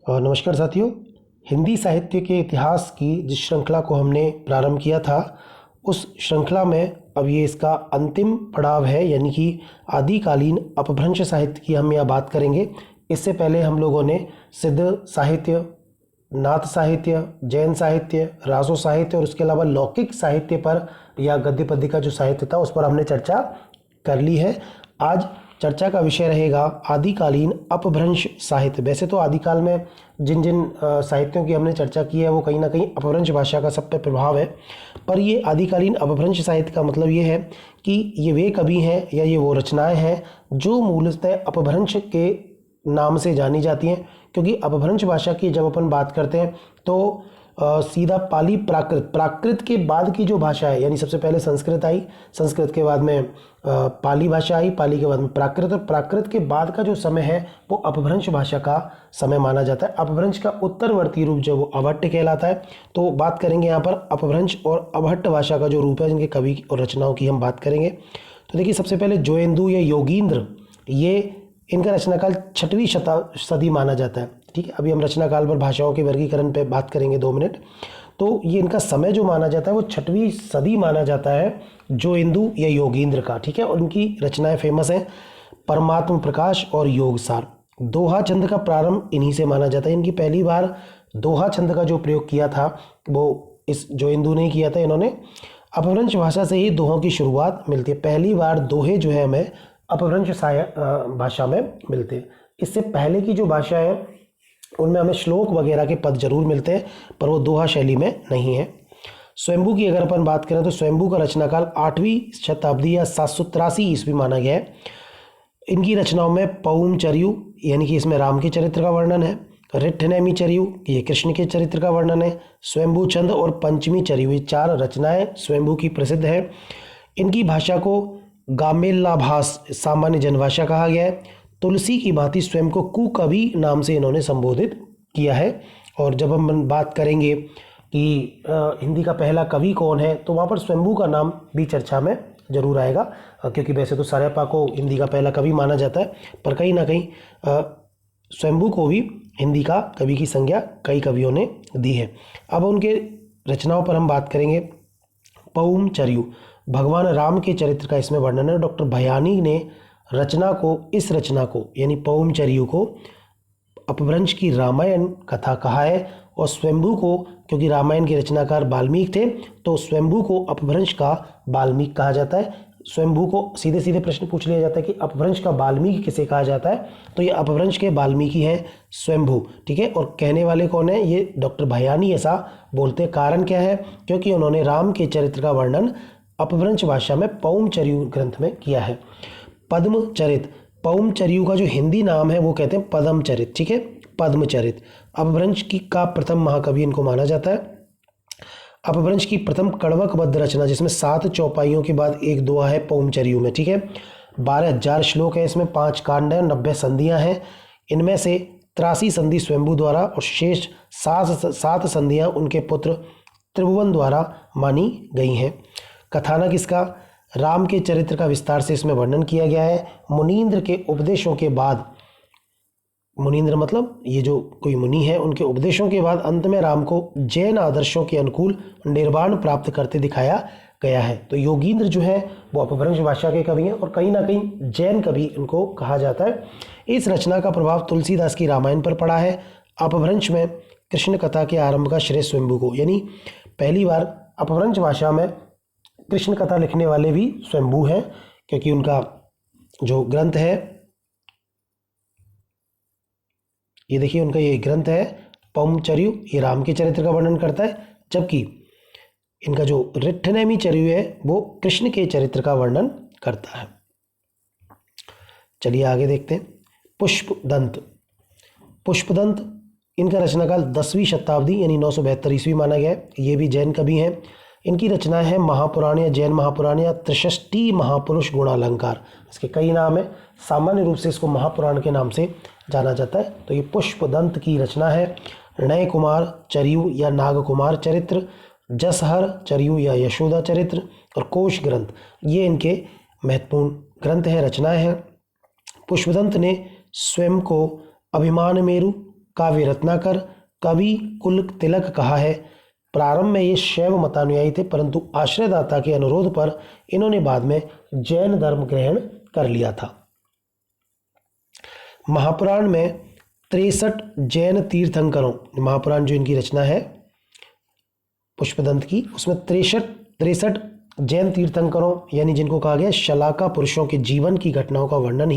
नमस्कार साथियों। हिंदी साहित्य के इतिहास की जिस श्रृंखला को हमने प्रारंभ किया था, उस श्रृंखला में अब ये इसका अंतिम पड़ाव है, यानी कि आदिकालीन अपभ्रंश साहित्य की हम यहाँ बात करेंगे। इससे पहले हम लोगों ने सिद्ध साहित्य, नाथ साहित्य, जैन साहित्य, रासो साहित्य और उसके अलावा लौकिक साहित्य पर या गद्य पद्य का जो साहित्य था उस पर हमने चर्चा कर ली है। आज चर्चा का विषय रहेगा आदिकालीन अपभ्रंश साहित्य। वैसे तो आदिकाल में जिन जिन साहित्यों की हमने चर्चा की है वो कहीं ना कहीं अपभ्रंश भाषा का सब पे प्रभाव है, पर ये आदिकालीन अपभ्रंश साहित्य का मतलब ये है कि ये वे कवि हैं या ये वो रचनाएं हैं जो मूलतः अपभ्रंश के नाम से जानी जाती हैं। क्योंकि अपभ्रंश भाषा की जब अपन बात करते हैं तो सीधा पाली प्राकृत के बाद की जो भाषा है, यानी सबसे पहले संस्कृत आई, संस्कृत के बाद में पाली भाषा आई, पाली के बाद में प्राकृत, और प्राकृत के बाद का जो समय है वो अपभ्रंश भाषा का समय माना जाता है। अपभ्रंश का उत्तरवर्ती रूप जो वो अभट्ट कहलाता है। तो बात करेंगे यहाँ पर अपभ्रंश और अभट्ट भाषा का जो रूप है, जिनके कवि और रचनाओं की हम बात करेंगे। तो देखिए, सबसे पहले जोयेंदु या योगींद्र, ये इनका रचनाकाल 6वीं सदी माना जाता है। ठीक है, अभी हम रचनाकाल पर भाषाओं के वर्गीकरण पे बात करेंगे 2 मिनट। तो ये इनका समय जो माना जाता है वो 6वीं सदी माना जाता है जोयेंदु या योगींद्र का। ठीक है, और उनकी रचनाएं फेमस हैं परमात्म प्रकाश और योगसार। दोहा छंद का प्रारंभ इन्हीं से माना जाता है। इनकी पहली बार दोहा छंद का जो प्रयोग किया था वो इस जोयेंदु ने किया था। इन्होंने अपभ्रंश भाषा से ही दोहों की शुरुआत मिलती है। पहली बार दोहे जो है हमें अपभ्रंश भाषा में मिलते हैं। इससे पहले की जो भाषा है उनमें हमें श्लोक वगैरह के पद जरूर मिलते हैं, पर वो दोहा शैली में नहीं है। स्वयंभू की अगर अपन बात करें तो स्वयंभू का रचनाकाल 8वीं शताब्दी या 783 ईस्वी माना गया है। इनकी रचनाओं में पौम चर्यु, यानी कि इसमें राम के चरित्र का वर्णन है। रिट्ठनैमी चर्यु, ये कृष्ण के चरित्र का वर्णन है। स्वयंभू छंद और पंचमी चर्यु, ये 4 रचनाएं स्वयंभू की प्रसिद्ध है। इनकी भाषा को गामेल्लाभास सामान्य जनभाषा कहा गया है। तुलसी की भांति स्वयं को कुकवि नाम से इन्होंने संबोधित किया है। और जब हम बात करेंगे कि हिंदी का पहला कवि कौन है, तो वहाँ पर स्वयंभू का नाम भी चर्चा में जरूर आएगा। क्योंकि वैसे तो सारेपा को हिंदी का पहला कवि माना जाता है, पर कहीं ना कहीं स्वयंभू को भी हिंदी का कवि की संज्ञा कई कवियों ने दी है। अब उनके रचनाओं पर हम बात करेंगे। पौम चर्यु, भगवान राम के चरित्र का इसमें वर्णन है। डॉक्टर भयानी ने इस रचना को यानी पौम चर्यु को अपभ्रंश की रामायण कथा कहा है। और स्वयंभू को, क्योंकि रामायण के रचनाकार वाल्मीकि थे, तो स्वयंभू को अपभ्रंश का वाल्मीकि कहा जाता है। स्वयंभू को सीधे सीधे प्रश्न पूछ लिया जाता है कि अपभ्रंश का वाल्मीकि किसे कहा जाता है, तो ये अपभ्रंश के वाल्मीकि हैं स्वयंभू। ठीक है, और कहने वाले कौन है? ये डॉक्टर भयानी ऐसा बोलते। कारण क्या है? क्योंकि उन्होंने राम के चरित्र का वर्णन अपभ्रंश भाषा में पौम चर्यु ग्रंथ में किया है। पद्मचरित, पौम चर्यु का जो हिंदी नाम है वो कहते हैं पद्मचरित। ठीक है, पद्मचरित अपभ्रंश की का प्रथम महाकवि इनको माना जाता है। अपभ्रंश की प्रथम कड़वकबद्ध रचना, जिसमें 7 चौपाइयों के बाद एक दोहा है पौम चर्यु में। ठीक है, 12,000 श्लोक है, इसमें 5 कांड हैं, 90 संधियां हैं। इनमें से 83 संधि स्वयंभू द्वारा और शेष 7 संधियां उनके पुत्र त्रिभुवन द्वारा मानी गई हैं। कथानक इसका राम के चरित्र का विस्तार से इसमें वर्णन किया गया है। मुनींद्र के उपदेशों के बाद, मुनींद्र मतलब ये जो कोई मुनि है, उनके उपदेशों के बाद अंत में राम को जैन आदर्शों के अनुकूल निर्वाण प्राप्त करते दिखाया गया है। तो योगींद्र जो है वो अपभ्रंश भाषा के कवि हैं और कहीं ना कहीं जैन कवि इनको कहा जाता है। इस रचना का प्रभाव तुलसीदास की रामायण पर पड़ा है। अपभ्रंश में कृष्ण कथा के आरंभ का श्रेय स्वयंभू को, यानी पहली बार अपभ्रंश भाषा में कृष्ण कथा लिखने वाले भी स्वयंभू हैं, क्योंकि उनका जो ग्रंथ है, ये देखिए उनका ये ग्रंथ है पौम चर्यु, ये राम के चरित्र का वर्णन करता है, जबकि इनका जो रिट्ठनैमी चर्यु है वो कृष्ण के चरित्र का वर्णन करता है। चलिए आगे देखते हैं। पुष्पदंत, पुष्पदंत इनका रचनाकाल 10वीं शताब्दी यानी 972 ईस्वी माना गया है। ये भी जैन कवि हैं। इनकी रचना है महापुराण या जैन महापुराण या त्रिषष्टि महापुरुष गुणालंकार। इसके कई नाम है, सामान्य रूप से इसको महापुराण के नाम से जाना जाता है। तो ये पुष्पदंत की रचना है। नय कुमार चर्यु या नागकुमार चरित्र, जसहर चर्यु या यशोदा चरित्र और कोश ग्रंथ, ये इनके महत्वपूर्ण ग्रंथ हैं, रचनाएं हैं। पुष्पदंत ने स्वयं को अभिमान मेरु, काव्य रत्नाकर, कवि कुल तिलक कहा है। प्रारंभ में ये शैव मतानुयायी थे, परंतु आश्रयदाता के अनुरोध पर इन्होंने बाद में जैन धर्म ग्रहण कर लिया था। महापुराण में 63 जैन तीर्थंकरों, महापुराण जो इनकी रचना है पुष्पदंत की, उसमें 63 जैन तीर्थंकरों यानी जिनको कहा गया शलाका पुरुषों के जीवन की घटनाओं का वर्णन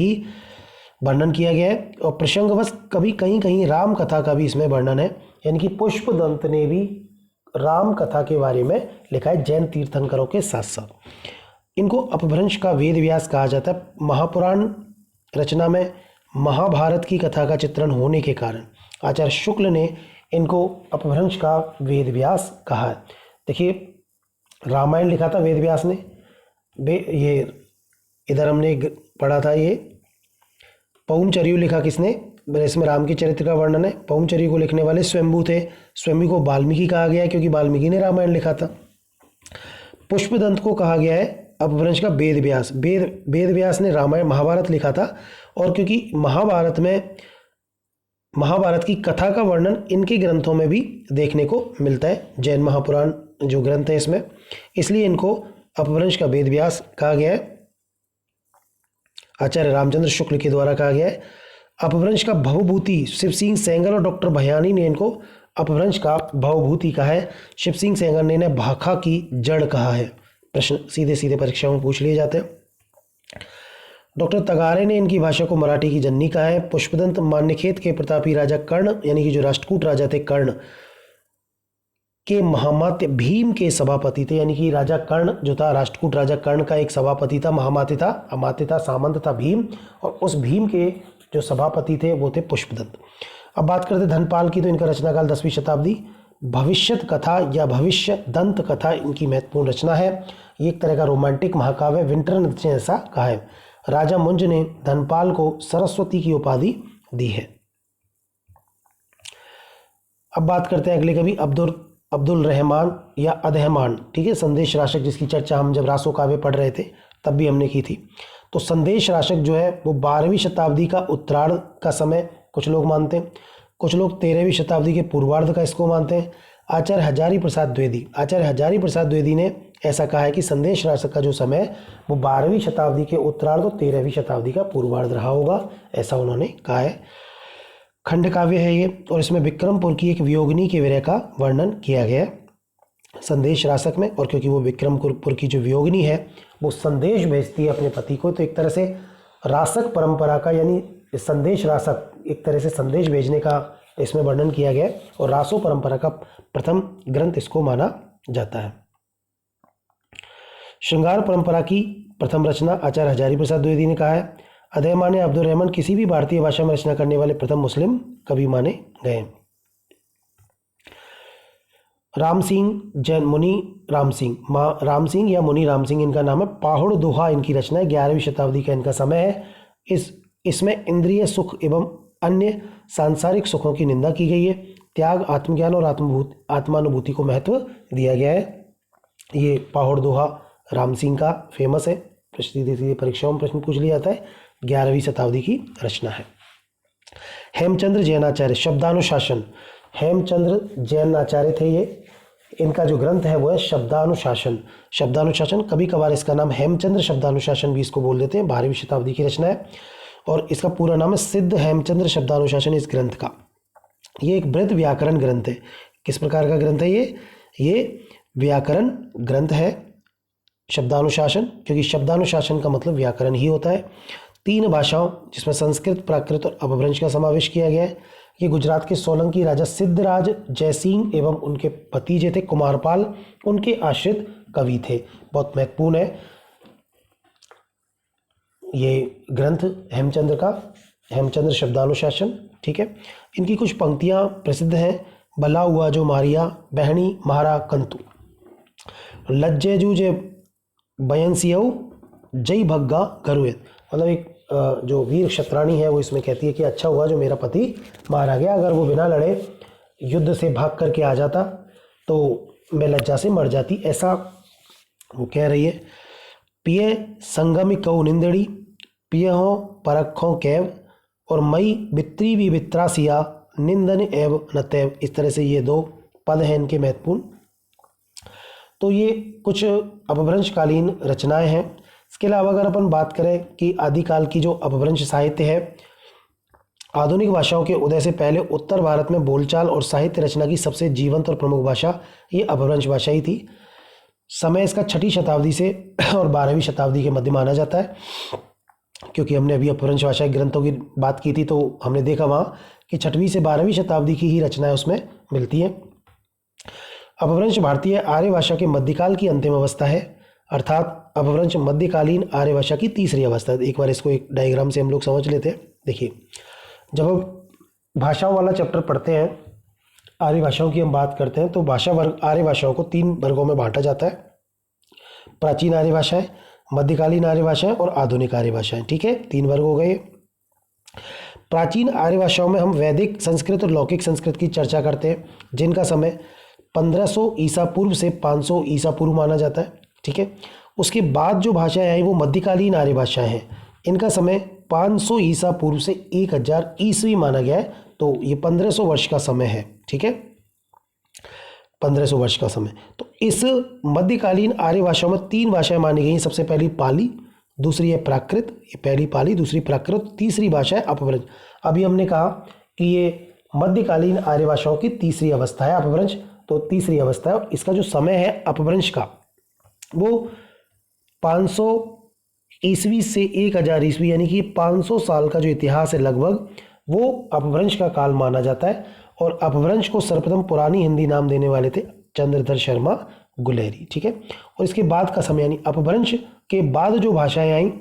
किया गया है। और प्रसंगवश कभी कहीं कहीं राम कथा का भी इसमें वर्णन है, यानी कि पुष्पदंत ने भी राम कथा के बारे में लिखा है जैन तीर्थंकरों के साथ साथ। इनको अपभ्रंश का वेद व्यास कहा जाता है। महापुराण रचना में महाभारत की कथा का चित्रण होने के कारण आचार्य शुक्ल ने इनको अपभ्रंश का वेद व्यास कहा है। देखिए, रामायण लिखा था वेद व्यास ने, ये इधर हमने पढ़ा था, ये पौमचर्यु लिखा किसने, इसमें राम के चरित्र का वर्णन है। पौमचर्यु को लिखने वाले स्वयंभू थे। स्वयंभू को वाल्मीकि कहा गया है क्योंकि वाल्मीकि ने रामायण लिखा था। पुष्पदंत को कहा गया है अपभ्रंश का वेद व्यास। वेद व्यास ने रामायण महाभारत लिखा था, और क्योंकि महाभारत की कथा का वर्णन इनके ग्रंथों में भी देखने को मिलता है, जैन महापुराण जो ग्रंथ है इसमें, इसलिए इनको अपभ्रंश का वेद व्यास कहा गया है। आचार्य रामचंद्र शुक्ल के द्वारा कहा गया है। अपभ्रंश का भवभूति शिव सिंह सेंगर और डॉक्टर भयानी ने इनको अपभ्रंश का भवभूति कहा है। शिव सिंह सेंगर ने इन्हें भाखा की जड़ कहा है। प्रश्न सीधे सीधे परीक्षाओं में पूछ लिए जाते हैं। डॉक्टर तगारे ने इनकी भाषा को मराठी की जननी कहा है। पुष्पदंत मान्यखेत के प्रतापी राजा कर्ण, यानी कि जो राष्ट्रकूट राजा थे कर्ण, के महामात्य भीम के सभापति थे, यानी कि राजा कर्ण जो था, राष्ट्रकूट राजा कर्ण का एक सभापति था, महामात्य था, अमात्य था, सामंत था भीम, और उस भीम के जो सभापति थे वो थे पुष्पदंत। अब बात करते धनपाल की, तो इनका रचनाकाल 10वीं शताब्दी। भविष्यत कथा या भविष्य दंत कथा इनकी महत्वपूर्ण रचना है। ये एक तरह का रोमांटिक महाकाव्य, विंटर नृत्य ऐसा कहा है। राजा मुंज ने धनपाल को सरस्वती की उपाधि दी है। अब बात करते हैं अगले कवि अब्दुल रहमान या अदहमान, ठीक है, संदेश राशक, जिसकी चर्चा हम जब रासो काव्य पढ़ रहे थे तब भी हमने की थी। तो संदेश राशक जो है वो 12वीं शताब्दी का उत्तरार्ध का समय कुछ लोग मानते हैं, कुछ लोग 13वीं शताब्दी के पूर्वार्ध का इसको मानते हैं। आचार्य हजारी प्रसाद द्विवेदी ने ऐसा कहा है कि संदेश राशक का जो समय है वो 12वीं शताब्दी के उत्तरार्ध और 13वीं शताब्दी का पूर्वार्ध रहा होगा, ऐसा उन्होंने कहा है। खंड काव्य है ये, और इसमें विक्रमपुर की एक वियोगिनी के विरह का वर्णन किया गया है संदेश राशक में। और क्योंकि वो विक्रमपुर की जो वियोगिनी है वो संदेश भेजती है अपने पति को, तो एक तरह से राशक परंपरा का, यानी संदेश राशक एक तरह से संदेश भेजने का इसमें वर्णन किया गया है, और रासो परंपरा का प्रथम ग्रंथ इसको माना जाता है। श्रृंगार परंपरा की प्रथम रचना आचार्य हजारी प्रसाद द्विवेदी ने कहा है। अदहमान अब्दुल रहमान किसी भी भारतीय भाषा में रचना करने वाले प्रथम मुस्लिम कवि माने गए। राम सिंह जैन मुनि राम सिंह या मुनि राम सिंह इनका नाम है। पाहुड़ दोहा इनकी रचना है, 11वीं शताब्दी का इनका समय है। इसमें इंद्रिय सुख एवं अन्य सांसारिक सुखों की निंदा की गई है। त्याग, आत्मज्ञान और आत्मानुभूति को महत्व दिया गया है। ये पाहुड़ दोहा राम सिंह का फेमस है, सीधी परीक्षाओं में प्रश्न पूछ लिया जाता है। 11वीं शताब्दी की रचना है। हेमचंद्र जैनाचार्य शब्दानुशासन, हेमचंद्र जैनाचार्य थे ये, इनका जो ग्रंथ है वो है शब्दानुशासन। कभी कभार इसका नाम हेमचंद्र शब्दानुशासन भी इसको बोल देते हैं। 12वीं शताब्दी की रचना है, और इसका पूरा नाम है सिद्ध हेमचंद्र शब्दानुशासन। इस ग्रंथ का ये एक बृहद व्याकरण ग्रंथ है। किस प्रकार का ग्रंथ है ये व्याकरण ग्रंथ है शब्दानुशासन, क्योंकि शब्दानुशासन का मतलब व्याकरण ही होता है। 3 भाषाओं जिसमें संस्कृत, प्राकृत और अपभ्रंश का समावेश किया गया है। ये गुजरात के सोलंकी राजा सिद्धराज जयसिंह एवं उनके भतीजे थे कुमारपाल, उनके आश्रित कवि थे। बहुत महत्वपूर्ण है ये ग्रंथ हेमचंद्र शब्दानुशासन, ठीक है। इनकी कुछ पंक्तियां प्रसिद्ध हैं। भला हुआ जो मारिया बहनी मारा कंतु, लज्जे जूजे बयनसियऊ जय भग्गा घरुए, मतलब एक जो वीर क्षत्राणी है वो इसमें कहती है कि अच्छा हुआ जो मेरा पति मारा गया, अगर वो बिना लड़े युद्ध से भाग करके आ जाता तो मैं लज्जा से मर जाती, ऐसा वो कह रही है। पिए संगमी कऊ निंदड़ी, पिए हो परखों कैव, और मई बित्री भी बित्रासिया निंदन एव नतैव, इस तरह से ये दो पद हैं इनके महत्वपूर्ण। तो ये कुछ अपभ्रंशकालीन रचनाएं हैं। इसके अलावा अगर अपन बात करें कि आदिकाल की जो अपभ्रंश साहित्य है, आधुनिक भाषाओं के उदय से पहले उत्तर भारत में बोलचाल और साहित्य रचना की सबसे जीवंत और प्रमुख भाषा ये अपभ्रंश भाषा ही थी। समय इसका 6वीं शताब्दी से और 12वीं शताब्दी के मध्य माना जाता है, क्योंकि हमने अभी अपभ्रंश भाषा के ग्रंथों की बात की थी, तो हमने देखा वहाँ कि 6वीं से 12वीं शताब्दी की ही रचनाएं उसमें मिलती हैं। अपभ्रंश भारतीय आर्य भाषा के मध्यकाल की अंतिम अवस्था है, अर्थात अपभ्रंश मध्यकालीन आर्य भाषा की तीसरी अवस्था है। एक बार इसको एक डायग्राम से हम लोग समझ लेते हैं। देखिए, जब हम भाषाओं वाला चैप्टर पढ़ते हैं, आर्य भाषाओं की हम बात करते हैं, तो भाषा वर्ग आर्य भाषाओं को 3 वर्गों में बांटा जाता है। प्राचीन आर्य भाषाएं, मध्यकालीन आर्य भाषाएं और आधुनिक आर्य भाषाएं। ठीक है, 3 वर्ग हो गए। प्राचीन आर्य भाषाओं में हम वैदिक संस्कृत और लौकिक संस्कृत की चर्चा करते हैं, जिनका समय 1500 ईसा पूर्व से 500 ईसा पूर्व माना जाता है। ठीक है, उसके बाद जो भाषाएं आई वो मध्यकालीन आर्य भाषाएं हैं। इनका समय 500 ईसा पूर्व से 1000 ईस्वी माना गया है, तो ये 1500 वर्ष का समय है। ठीक है, 1500 वर्ष का समय। तो इस मध्यकालीन आर्य भाषाओं में 3 भाषाएं मानी गई हैं। सबसे पहली पाली, दूसरी है प्राकृत, ये पहली पाली, दूसरी प्राकृत, तीसरी भाषा है अपभ्रंश। अभी हमने कहा कि ये मध्यकालीन आर्य भाषाओं की तीसरी अवस्था है अपभ्रंश, तो तीसरी अवस्था है। इसका जो समय है अपभ्रंश का वो 500 ईस्वी से 1000 ईस्वी, यानी कि 500 साल का जो इतिहास है लगभग, वो अपभ्रंश का काल माना जाता है। और अपभ्रंश को सर्वप्रथम पुरानी हिंदी नाम देने वाले थे चंद्रधर शर्मा गुलेरी। ठीक है, और इसके बाद का समय यानी अपभ्रंश के बाद जो भाषाएं आई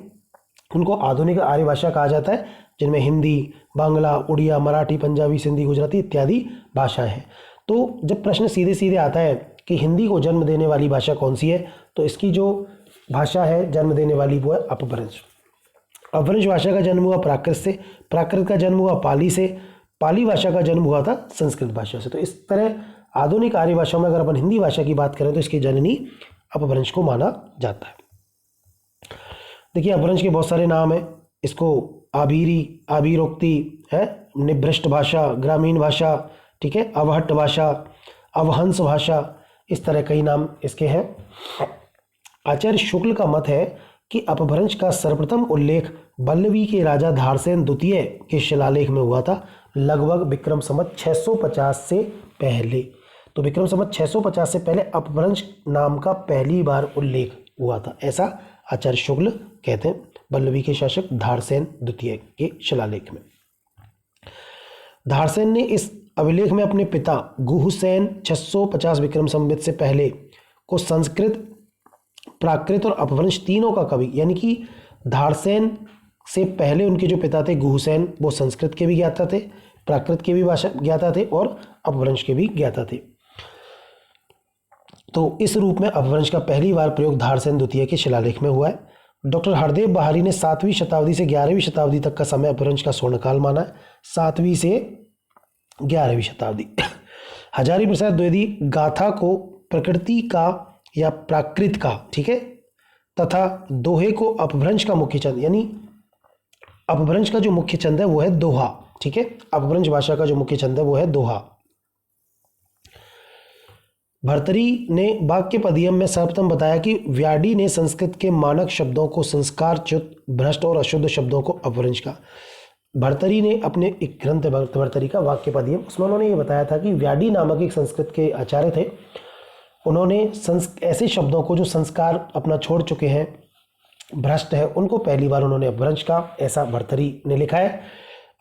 उनको आधुनिक आर्य भाषा कहा जाता है, जिनमें हिंदी, बांग्ला, उड़िया, मराठी, पंजाबी, सिंधी, गुजराती इत्यादि भाषाएं हैं। तो जब प्रश्न सीधे सीधे आता है कि हिंदी को जन्म देने वाली भाषा कौन सी है, तो इसकी जो भाषा है जन्म देने वाली वो है अपभ्रंश। अपभ्रंश भाषा का जन्म हुआ प्राकृत से, प्राकृत का जन्म हुआ पाली से, पाली भाषा का जन्म हुआ था संस्कृत भाषा से। तो इस तरह आधुनिक आर्य भाषाओं में अगर अपन हिंदी भाषा की बात करें तो इसकी जननी अपभ्रंश को माना जाता है। देखिए, अपभ्रंश के बहुत सारे नाम हैं। इसको आभीरी, आभीरोक्ति है, निभ्रष्ट भाषा, ग्रामीण भाषा, ठीक है, अवहट्ट भाषा, अवहंस भाषा, इस तरह कई नाम इसके हैं। आचार्य शुक्ल का मत है कि अपभ्रंश का सर्वप्रथम उल्लेख बल्लवी के राजा धारसेन द्वितीय के शिलालेख में हुआ था, लगभग विक्रम संवत 650 से पहले। तो विक्रम संवत 650 से पहले अपभ्रंश नाम का पहली बार उल्लेख हुआ था, ऐसा आचार्य शुक्ल कहते हैं, बल्लवी के शासक धारसेन द्वितीय के शिलालेख में। धारसेन ने इस अभिलेख में अपने पिता गुहसेन 650 विक्रम संवत से पहले को संस्कृत, प्राकृत और अपभ्रंश तीनों का कवि, यानी कि धारसेन से पहले उनके जो पिता थे गुहसेन, वो संस्कृत के भी ज्ञाता थे, प्राकृत के भी भाषा ज्ञाता थे और अपभ्रंश के भी ज्ञाता थे। तो इस रूप में अपभ्रंश का पहली बार प्रयोग धारसेन द्वितीय के शिलालेख में हुआ है। डॉक्टर हरदेव बहारी ने 7वीं शताब्दी से 11वीं शताब्दी तक का समय अपभ्रंश का स्वर्णकाल माना है, 7वीं से 11वीं शताब्दी। हजारी प्रसाद द्विवेदी गाथा को प्रकृति का या प्राकृत का, ठीक है, तथा दोहे को अपभ्रंश का मुख्य छंद, यानी अपभ्रंश का जो मुख्य छंद है वो है दोहा। ठीक है, अपभ्रंश भाषा का जो मुख्य छंद है वो है दोहा। भर्तरी ने वाक्य पदियम में सर्वप्रथम बताया कि व्याडी ने संस्कृत के मानक शब्दों को संस्कारच्युत, भ्रष्ट और अशुद्ध शब्दों को अपभ्रंश का। भर्तरी ने अपने एक ग्रंथ भर्तरी का वाक्य पदियम, उसमें उन्होंने ये बताया था कि व्याडी नामक एक संस्कृत के आचार्य थे, उन्होंने ऐसे शब्दों को जो संस्कार अपना छोड़ चुके हैं, भ्रष्ट है, उनको पहली बार उन्होंने अपभ्रंश का, ऐसा भर्तरी ने लिखा है।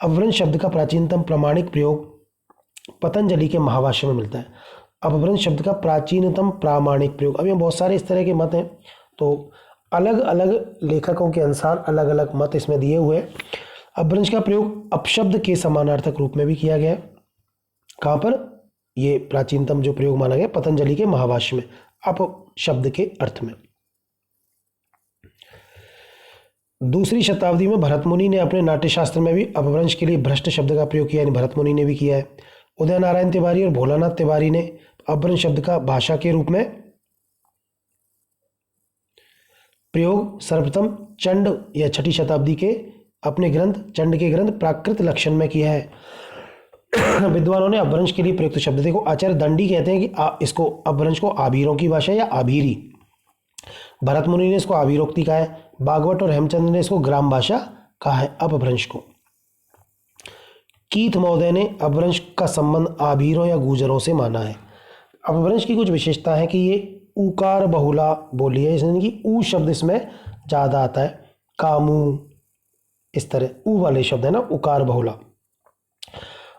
अपभ्रंश शब्द का प्राचीनतम प्रामाणिक प्रयोग पतंजलि के महाभाष्य में मिलता है। अपभ्रंश शब्द का प्राचीनतम प्रामाणिक प्रयोग, अभी बहुत सारे इस तरह के मत हैं, तो अलग अलग लेखकों के अनुसार अलग अलग मत इसमें दिए हुए हैं। अपभ्रंश का प्रयोग अपशब्द के समानार्थक रूप में भी किया गया है। कहाँ पर? ये प्राचीनतम जो प्रयोग माना गया पतंजलि के महाभाष्य में, अपशब्द के अर्थ में। दूसरी शताब्दी में भरत मुनि ने अपने नाट्यशास्त्र में भी अपभ्रंश के लिए भ्रष्ट शब्द का प्रयोग किया, यानी भरत मुनि ने भी किया है। उदय नारायण तिवारी और भोलानाथ तिवारी ने अपभ्रंश शब्द का भाषा के रूप में प्रयोग सर्वप्रथम चंड या 6ठी शताब्दी के अपने ग्रंथ चंड के ग्रंथ प्राकृत लक्षण में किया है। विद्वानों ने अपभ्रंश के लिए प्रयुक्त शब्द, देखो आचार्य दंडी कहते हैं कि इसको अपभ्रंश को आभीरों की भाषा या आभीरी, भरत मुनि ने इसको आभीरोक्ति कहा है, बागवट और हेमचंद्र ने इसको ग्राम भाषा कहा है अपभ्रंश को। कीथ महोदय ने अपभ्रंश का संबंध आभीरों या गुर्जरों से माना है। अपभ्रंश की कुछ विशेषता है कि ये उकार बहुला बोली है, यानी कि ऊ शब्द इसमें ज़्यादा आता है, कामू इस तरह ऊ वाले शब्द है ना, उकार बहुला।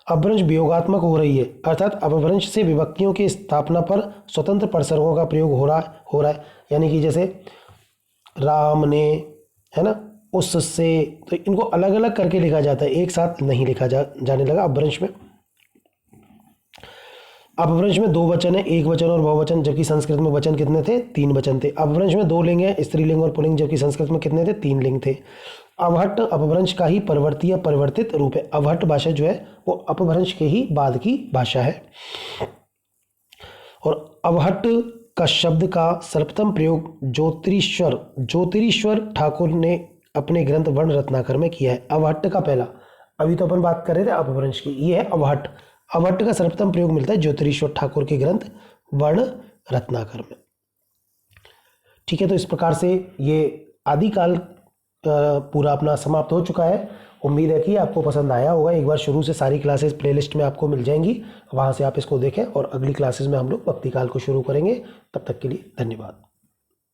अपभ्रंश वियोगात्मक हो रही है, अर्थात अपभ्रंश से विभक्तियों की स्थापना पर स्वतंत्र प्रसर्गों का प्रयोग हो रहा है, यानी कि जैसे राम ने, है ना, उससे, तो इनको अलग अलग करके लिखा जाता है, एक साथ नहीं लिखा जाने लगा अपभ्रंश में। अपभ्रंश में दो वचन है, एक वचन और बहुवचन, जबकि संस्कृत में वचन कितने थे? 3 वचन थे। अपभ्रंश में 2 लिंग है, स्त्रीलिंग और पुल्लिंग, जबकि संस्कृत में कितने थे? 3 लिंग थे। अवहट्ट अपभ्रंश का ही परवर्ती या परिवर्तित रूप है। अवहट्ट भाषा जो है वो अपभ्रंश के ही बाद की भाषा है। और अवहट्ट का शब्द का सर्वप्रथम प्रयोग ज्योतिरीश्वर ठाकुर ने अपने ग्रंथ वर्ण रत्नाकर में किया है। अवहट्ट का पहला, अभी तो अपन बात कर रहे थे अपभ्रंश की, ये है अवहट्ट। अवहट्ट का सर्वप्रथम प्रयोग मिलता है ज्योतिरीश्वर ठाकुर के ग्रंथ वर्ण रत्नाकर में। ठीक है, तो इस प्रकार से ये आदिकाल पूरा अपना समाप्त हो चुका है। उम्मीद है कि आपको पसंद आया होगा। एक बार शुरू से सारी क्लासेस प्लेलिस्ट में आपको मिल जाएंगी, वहाँ से आप इसको देखें और अगली क्लासेस में हम लोग भक्तिकाल को शुरू करेंगे। तब तक के लिए धन्यवाद।